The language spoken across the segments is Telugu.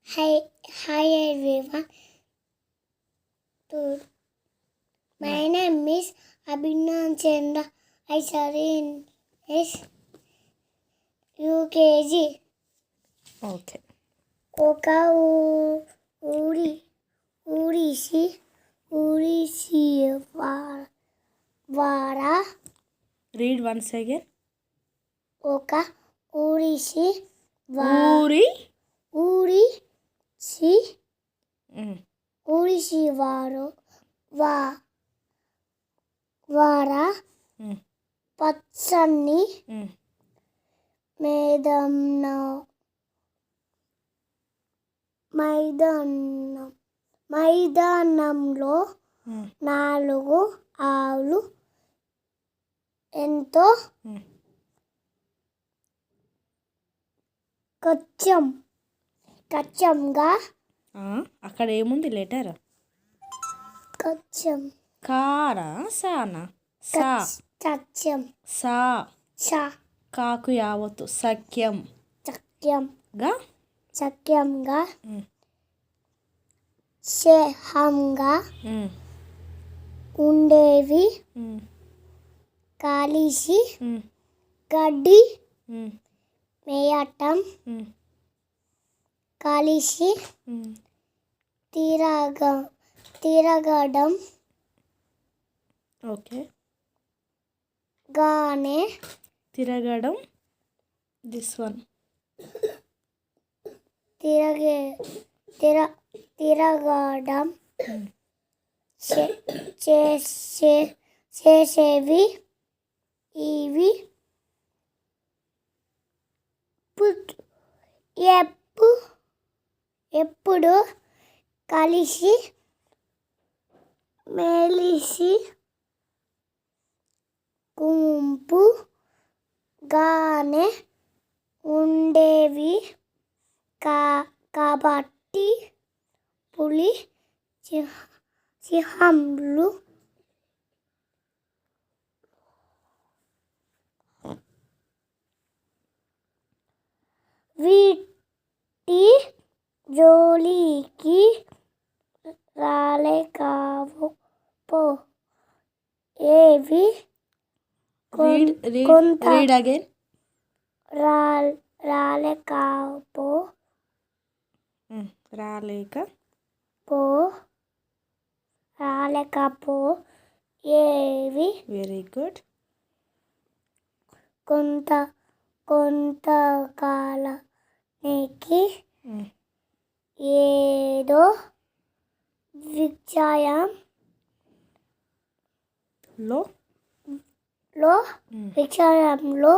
Hi everyone. My name is Abhinav Chandra. I study in UKG. Okay. ఒక ఊరిసి వార Read once again. ఒక ఊరిసి ఊరిసి వార పచ్చని మైదానంలో 4 ఆవులు ఎంతో కచ్చంగా అక్కడ ఏముంది లెటర్? కచ్చం కారా సానా? సా కచ్చం సా చ కాకు యావత్తు సఖ్యంగా స్నేహంగా ఉండేవి కలిసి గడ్డి మేయటం కలిసి తిరగడం ఓకే గానే తిరగడం దిస్ వన్ తిరగడం చేసేవి ఇవి ఎప్పుడు కలిసి మెలిసి గుంపుగానే ఉండేవి కాబట్టి పులి సింహాలు వీటి జోలికి రాలేకపోయేవి read again. రాలేకపోయేవి వెరీ గుడ్. కొంతకాలానికి ఏదో విషయంలో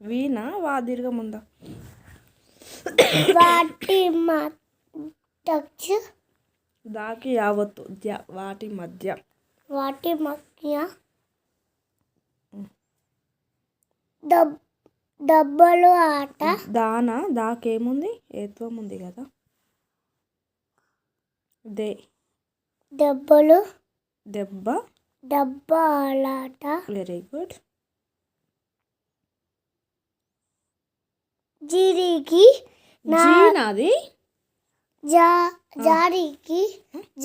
వీణా వా దీర్ఘముందా? వాటి దాకి యావత్తు వాటి మధ్య దెబ్బలు ఆట దాకేముంది? ఏత్వం ఉంది కదా. దెబ్బలాట. Very good. జరిగి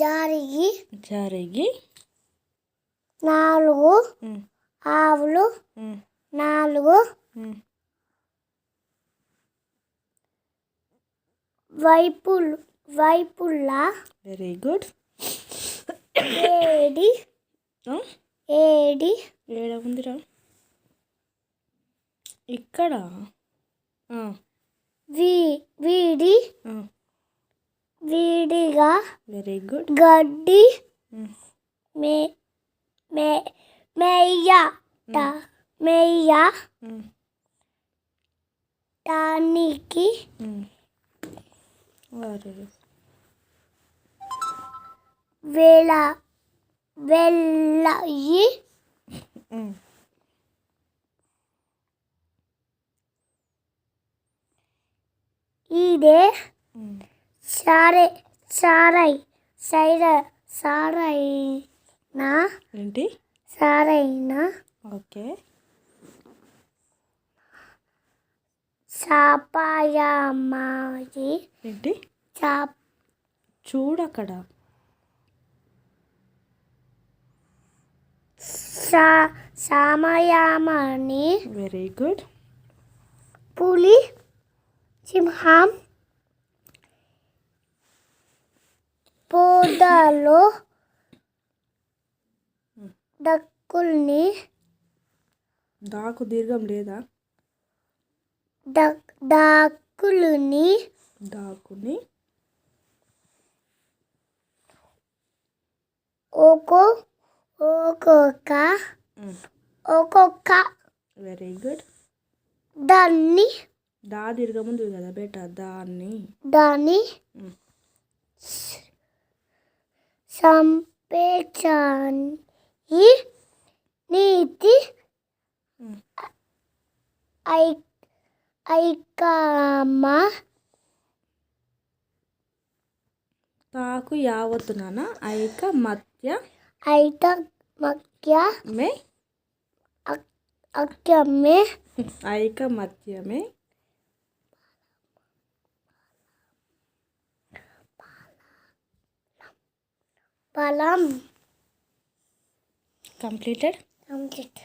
జరిగి 4 ఆవులు 4 వైపులా వెరీ గుడ్. ఏడముందిరా ఇక్కడ? విడిగా వెరీ గుడ్. గడ్డి మేయటానికి వెళ్ళయి ఇదే ఏంటి? సరైన ఓకే సాపయామాజి ఏంటి చాప్ చూడక్కడ సమయామని వెరీ గుడ్. పులి సింహం పొదలో డక్కుల్ని దాకు దీర్ఘం లేదా? డక్కుల్ని దాకుని ఒక్కొక్క వెరీ గుడ్. దాన్ని దా దీర్ఘం ఉంది కదా బేట, దాన్ని దాన్ని సంపేచాని నీతి ఐకమ తాకు యావత్తున ఐక మధ్య ఐకమత్యమే ఐక మధ్యమే బలం కంప్లీటెడ్. కంప్లీట్.